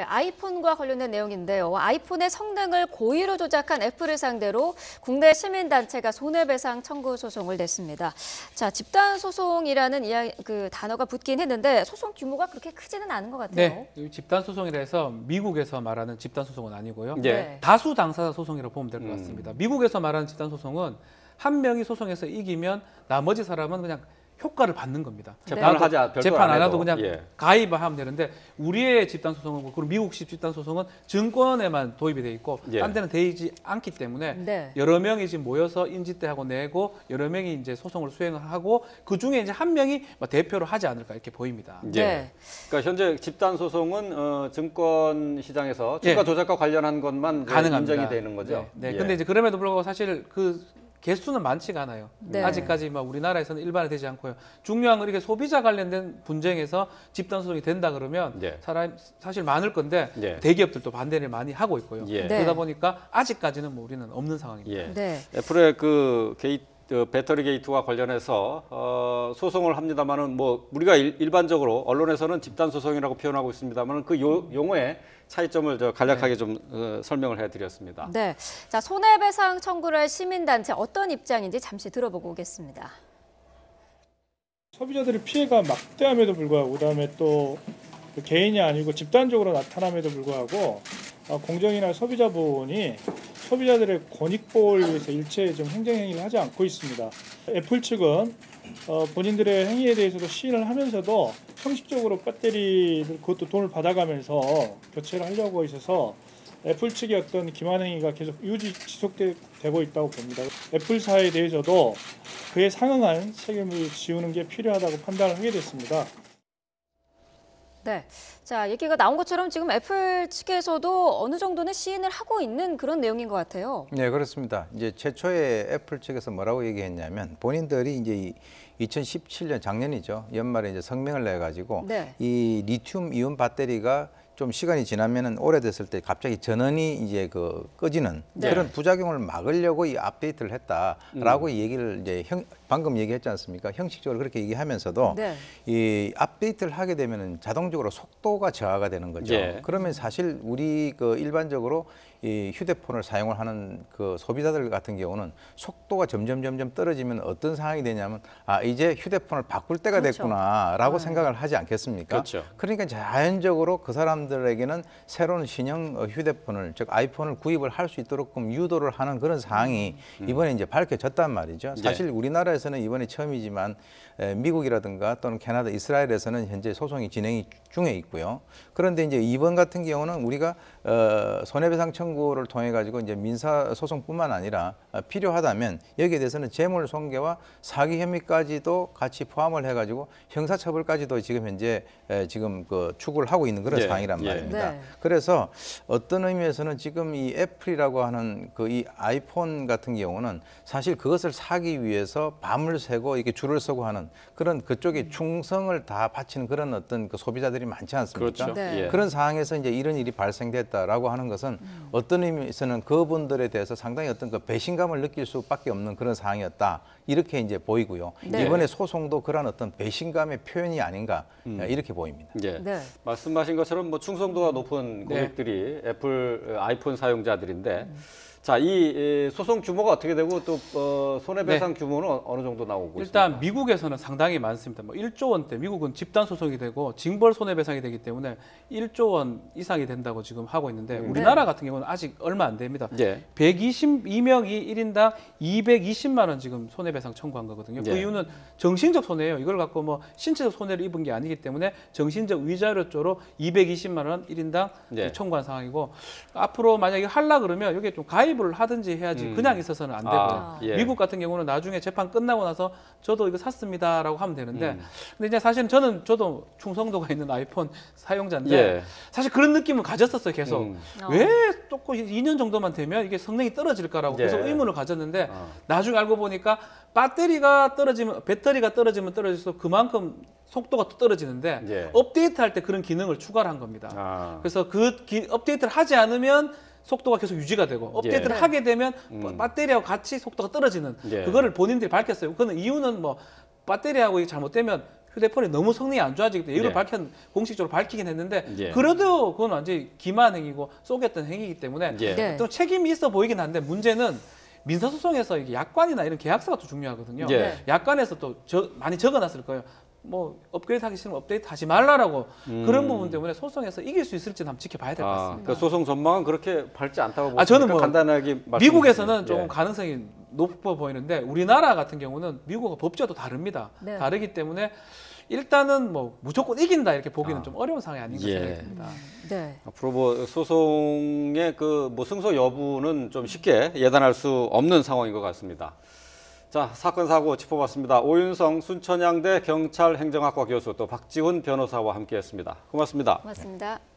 아이폰과 관련된 내용인데요. 아이폰의 성능을 고의로 조작한 애플을 상대로 국내 시민단체가 손해배상 청구 소송을 냈습니다. 자, 집단소송이라는 단어가 붙긴 했는데 소송 규모가 그렇게 크지는 않은 것 같아요. 네, 집단소송이라 해서 미국에서 말하는 집단소송은 아니고요. 네. 다수 당사자 소송이라고 보면 될 것 같습니다. 미국에서 말하는 집단소송은 한 명이 소송에서 이기면 나머지 사람은 그냥 효과를 받는 겁니다. 재판을 하자, 재판 안 해도 그냥 가입을 하면 되는데 우리의 집단소송은 그리고 미국식 집단소송은 증권에만 도입이 돼 있고 딴 데는 되지 않기 때문에 여러 명이 지금 모여서 인지대하고 내고 여러 명이 이제 소송을 수행을 하고 그 중에 이제 한 명이 대표로 하지 않을까 이렇게 보입니다. 그러니까 현재 집단소송은 증권 시장에서 주가 조작과 관련한 것만 인정이 되는 거죠. 근데 이제 그럼에도 불구하고 사실 그 개수는 많지가 않아요. 아직까지 우리나라에서는 일반화되지 않고요. 중요한 건 이렇게 소비자 관련된 분쟁에서 집단 소송이 된다 그러면 사람 사실 많을 건데 대기업들도 반대를 많이 하고 있고요. 그러다 보니까 아직까지는 우리는 없는 상황입니다. 애플의 그 배터리 게이트와 관련해서 소송을 합니다만은 우리가 일반적으로 언론에서는 집단 소송이라고 표현하고 있습니다만은 그 용어의 차이점을 간략하게 좀 설명을 해드렸습니다. 네, 자 손해배상 청구를 할 시민단체 어떤 입장인지 잠시 들어보고 오겠습니다. 소비자들의 피해가 막대함에도 불구하고 그다음에 또 개인이 아니고 집단적으로 나타남에도 불구하고 공정이나 소비자보호원이 소비자들의 권익보호를 위해서 일체의 좀 행정행위를 하지 않고 있습니다. 애플 측은 본인들의 행위에 대해서도 시인을 하면서도 형식적으로 배터리를 그것도 돈을 받아가면서 교체를 하려고 있어서 애플 측의 어떤 기만 행위가 계속 지속되고 있다고 봅니다. 애플사에 대해서도 그에 상응한 책임을 지우는 게 필요하다고 판단을 하게 됐습니다. 네, 자 얘기가 나온 것처럼 지금 애플 측에서도 어느 정도는 시인을 하고 있는 그런 내용인 것 같아요. 네, 그렇습니다. 이제 최초에 애플 측에서 뭐라고 얘기했냐면 본인들이 이제 2017년 작년이죠. 연말에 이제 성명을 내 가지고 이 리튬 이온 배터리가 좀 시간이 지나면은 오래됐을 때 갑자기 전원이 이제 꺼지는 그런 부작용을 막으려고 이 업데이트를 했다라고 얘기를 이제 방금 얘기했지 않습니까? 형식적으로 그렇게 얘기하면서도 이 업데이트를 하게 되면은 자동적으로 속도가 저하가 되는 거죠. 그러면 사실 우리 일반적으로 이 휴대폰을 사용을 하는 그 소비자들 같은 경우는 속도가 점점 떨어지면 어떤 상황이 되냐면 이제 휴대폰을 바꿀 때가 됐구나라고 생각을 하지 않겠습니까? 그러니까 자연적으로 그 사람들에게는 새로운 신형 휴대폰을 즉 아이폰을 구입을 할 수 있도록 유도를 하는 그런 상황이 이번에 이제 밝혀졌단 말이죠. 사실 우리나라에서는 이번에 처음이지만 미국이라든가 또는 캐나다, 이스라엘에서는 현재 소송이 진행 중에 있고요. 그런데 이제 이번 같은 경우는 우리가 손해배상 청구를 통해 가지고 이제 민사 소송뿐만 아니라 필요하다면 여기에 대해서는 재물손괴와 사기 혐의까지도 같이 포함을 해 가지고 형사처벌까지도 지금 현재 추구를 하고 있는 그런 상황이란 말입니다. 그래서 어떤 의미에서는 지금 이 애플이라고 하는 이 아이폰 같은 경우는 사실 그것을 사기 위해서 밤을 새고 이렇게 줄을 서고 하는 그런 그쪽에 충성을 다 바치는 그런 어떤 소비자들이 많지 않습니까? 그런 상황에서 이제 이런 일이 발생됐다라고 하는 것은 어떤 의미에서는 그분들에 대해서 상당히 어떤 배신감을 느낄 수밖에 없는 그런 상황이었다. 이렇게 이제 보이고요. 이번에 소송도 그런 어떤 배신감의 표현이 아닌가 이렇게 보입니다. 말씀하신 것처럼 충성도가 높은 고객들이 애플 아이폰 사용자들인데 자, 이 소송 규모가 어떻게 되고 또 손해배상 규모는 어느 정도 나오고 있습니까? 일단 미국에서는 상당히 많습니다. 1조 원대, 미국은 집단 소송이 되고 징벌 손해배상이 되기 때문에 1조 원 이상이 된다고 지금 하고 있는데 우리나라 같은 경우는 아직 얼마 안 됩니다. 122명이 1인당 220만 원 지금 손해배상 청구한 거거든요. 그 이유는 정신적 손해예요. 이걸 갖고 신체적 손해를 입은 게 아니기 때문에 정신적 위자료조로 220만 원 1인당 청구한 상황이고 앞으로 만약에 하려고 그러면 이게 좀 가입을 하든지 해야지 그냥 있어서는 안 되고요. 미국 같은 경우는 나중에 재판 끝나고 나서 저도 이거 샀습니다라고 하면 되는데 근데 이제 사실 저도 충성도가 있는 아이폰 사용자인데 사실 그런 느낌은 가졌었어요. 계속 왜 또 2년 정도만 되면 이게 성능이 떨어질까라고 계속 의문을 가졌는데 나중에 알고 보니까 배터리가 떨어지면 떨어질수록 그만큼 속도가 또 떨어지는데 업데이트할 때 그런 기능을 추가를 한 겁니다. 그래서 업데이트를 하지 않으면 속도가 계속 유지가 되고 업데이트를 하게 되면 배터리하고 같이 속도가 떨어지는 그거를 본인들이 밝혔어요. 그거는 이유는 배터리하고 잘못되면 휴대폰이 너무 성능이 안 좋아지기 때문에 이유를 예. 공식적으로 밝히긴 했는데 예. 그래도 그건 완전히 기만 행위고 속였던 행위이기 때문에 예. 또 책임이 있어 보이긴 한데 문제는 민사소송에서 이게 약관이나 이런 계약서가 또 중요하거든요. 예. 약관에서 또 많이 적어놨을 거예요. 뭐 업그레이드 하기 싫으면 업데이트 하지 말라라고 그런 부분 때문에 소송에서 이길 수 있을지는 한번 지켜봐야 될 것 같습니다. 그 소송 전망은 그렇게 밝지 않다고 보십니까? 저는 뭐 간단하게 미국에서는 조금 예. 가능성이 높아 보이는데 우리나라 같은 경우는 미국과 법제도 다릅니다. 네. 다르기 때문에 일단은 뭐 무조건 이긴다 이렇게 보기는 좀 어려운 상황이 아닌가 예. 생각이 듭니다. 네. 앞으로 뭐 소송의 그 뭐 승소 여부는 좀 쉽게 예단할 수 없는 상황인 것 같습니다. 자, 사건 사고 짚어봤습니다. 오윤성 순천향대 경찰행정학과 교수 또 박지훈 변호사와 함께했습니다. 고맙습니다. 고맙습니다.